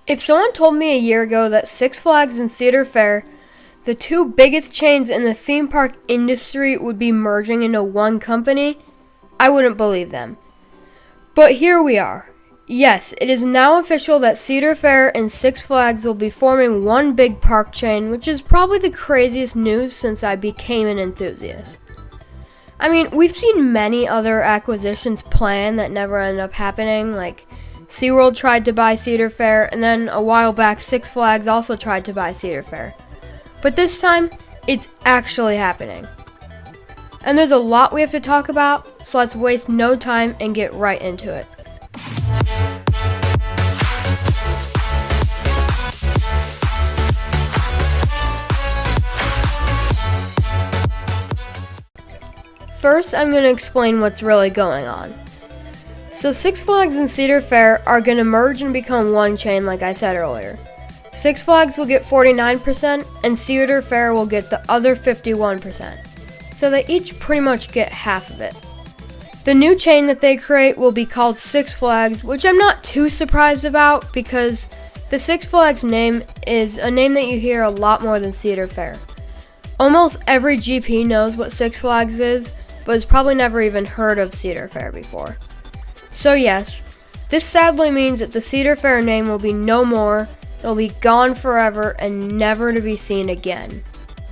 If someone told me a year ago that Six Flags and Cedar Fair, the two biggest chains in the theme park industry, would be merging into one company, I wouldn't believe them. But here we are. Yes, it is now official that Cedar Fair and Six Flags will be forming one big park chain, which is probably the craziest news since I became an enthusiast. I mean, we've seen many other acquisitions planned that never ended up happening, like SeaWorld tried to buy Cedar Fair, and then a while back Six Flags also tried to buy Cedar Fair. But this time, it's actually happening. And there's a lot we have to talk about, so let's waste no time and get right into it. First, I'm going to explain what's really going on. So Six Flags and Cedar Fair are going to merge and become one chain, like I said earlier. Six Flags will get 49%, and Cedar Fair will get the other 51%. So they each pretty much get half of it. The new chain that they create will be called Six Flags, which I'm not too surprised about because the Six Flags name is a name that you hear a lot more than Cedar Fair. Almost every GP knows what Six Flags is, but has probably never even heard of Cedar Fair before. So yes, this sadly means that the Cedar Fair name will be no more, it'll be gone forever and never to be seen again.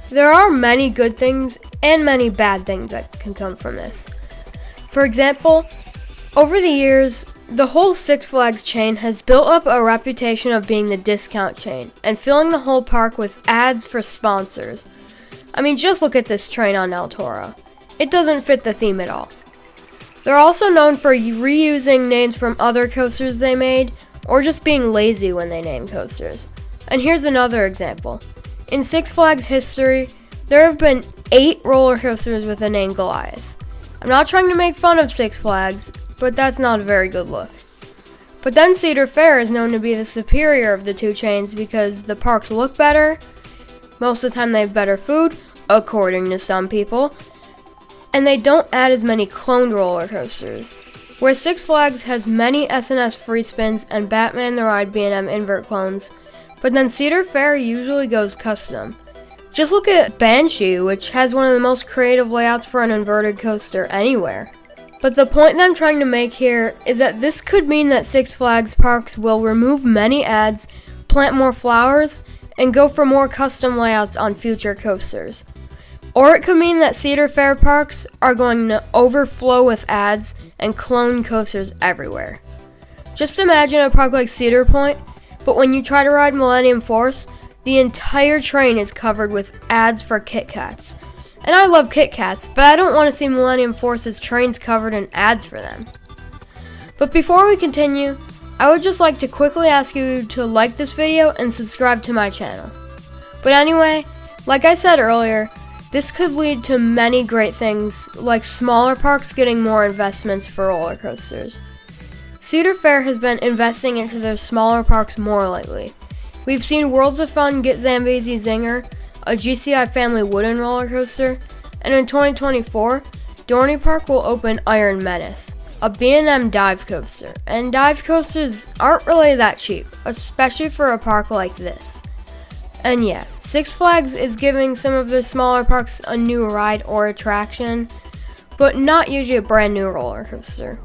There are many good things and many bad things that can come from this. For example, over the years, the whole Six Flags chain has built up a reputation of being the discount chain and filling the whole park with ads for sponsors. I mean, just look at this train on El Toro. It doesn't fit the theme at all. They're also known for reusing names from other coasters they made, or just being lazy when they name coasters. And here's another example. In Six Flags history, there have been 8 roller coasters with the name Goliath. I'm not trying to make fun of Six Flags, but that's not a very good look. But then Cedar Fair is known to be the superior of the two chains because the parks look better, most of the time they have better food, according to some people, and they don't add as many cloned roller coasters. Where Six Flags has many SNS free spins and Batman the Ride B&M invert clones, but then Cedar Fair usually goes custom. Just look at Banshee, which has one of the most creative layouts for an inverted coaster anywhere. But the point that I'm trying to make here is that this could mean that Six Flags parks will remove many ads, plant more flowers, and go for more custom layouts on future coasters. Or it could mean that Cedar Fair parks are going to overflow with ads and clone coasters everywhere. Just imagine a park like Cedar Point, but when you try to ride Millennium Force, the entire train is covered with ads for Kit Kats. And I love Kit Kats, but I don't want to see Millennium Force's trains covered in ads for them. But before we continue, I would just like to quickly ask you to like this video and subscribe to my channel. But anyway, like I said earlier, this could lead to many great things, like smaller parks getting more investments for roller coasters. Cedar Fair has been investing into their smaller parks more lately. We've seen Worlds of Fun get Zambezi Zinger, a GCI family wooden roller coaster, and in 2024, Dorney Park will open Iron Menace, a B&M dive coaster. And dive coasters aren't really that cheap, especially for a park like this. And yeah, Six Flags is giving some of their smaller parks a new ride or attraction, but not usually a brand new roller coaster.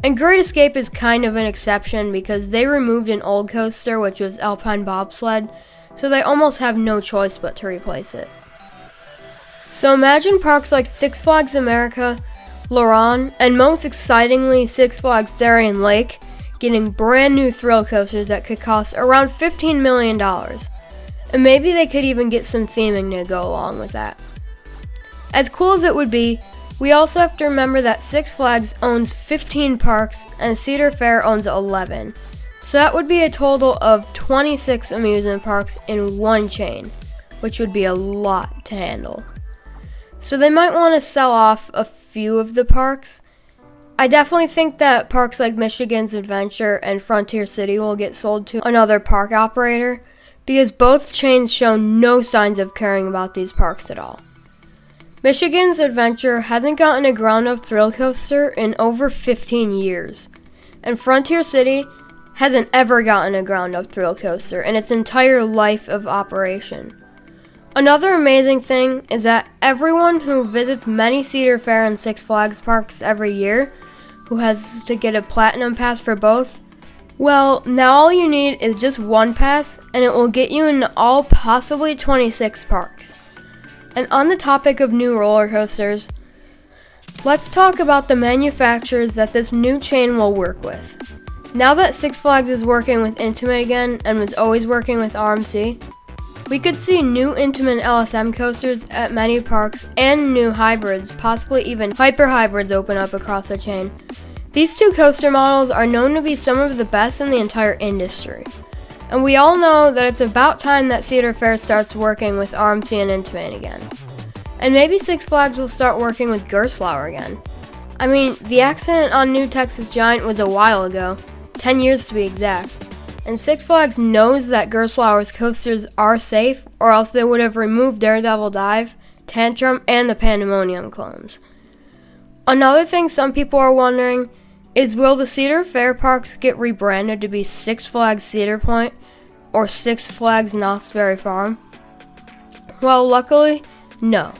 And Great Escape is kind of an exception because they removed an old coaster, which was Alpine Bobsled, so they almost have no choice but to replace it. So imagine parks like Six Flags America, Luron, and most excitingly Six Flags Darien Lake getting brand new thrill coasters that could cost around $15 million. And maybe they could even get some theming to go along with that. As cool as it would be, we also have to remember that Six Flags owns 15 parks and Cedar Fair owns 11. So that would be a total of 26 amusement parks in one chain, which would be a lot to handle. So they might want to sell off a few of the parks. I definitely think that parks like Michigan's Adventure and Frontier City will get sold to another park operator, because both chains show no signs of caring about these parks at all. Michigan's Adventure hasn't gotten a ground-up thrill coaster in over 15 years, and Frontier City hasn't ever gotten a ground-up thrill coaster in its entire life of operation. Another amazing thing is that everyone who visits many Cedar Fair and Six Flags parks every year, who has to get a platinum pass for both, well, now all you need is just one pass, and it will get you into all possibly 26 parks. And on the topic of new roller coasters, let's talk about the manufacturers that this new chain will work with. Now that Six Flags is working with Intamin again and was always working with RMC, we could see new Intamin LSM coasters at many parks and new hybrids, possibly even hyper hybrids, open up across the chain. These two coaster models are known to be some of the best in the entire industry. And we all know that it's about time that Cedar Fair starts working with RMC and Intamin again. And maybe Six Flags will start working with Gerstlauer again. I mean, the accident on New Texas Giant was a while ago, 10 years to be exact. And Six Flags knows that Gerstlauer's coasters are safe, or else they would have removed Daredevil Dive, Tantrum, and the Pandemonium clones. Another thing some people are wondering is, will the Cedar Fair parks get rebranded to be Six Flags Cedar Point or Six Flags Knott's Berry Farm? Well, luckily, no.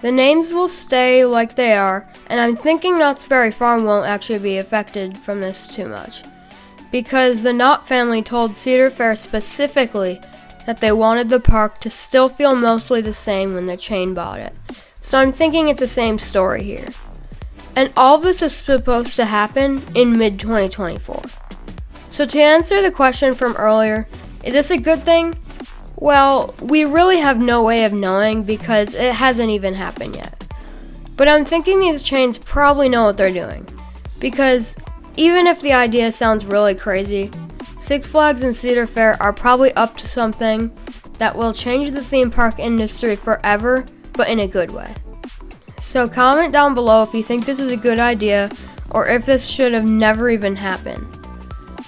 The names will stay like they are, and I'm thinking Knott's Berry Farm won't actually be affected from this too much, because the Knott family told Cedar Fair specifically that they wanted the park to still feel mostly the same when the chain bought it. So I'm thinking it's the same story here. And all of this is supposed to happen in mid-2024. So to answer the question from earlier, is this a good thing? Well, we really have no way of knowing because it hasn't even happened yet. But I'm thinking these chains probably know what they're doing. Because even if the idea sounds really crazy, Six Flags and Cedar Fair are probably up to something that will change the theme park industry forever, but in a good way. So comment down below if you think this is a good idea or if this should have never even happened.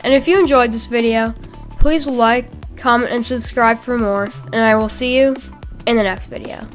And if you enjoyed this video, please like, comment, and subscribe for more, and I will see you in the next video.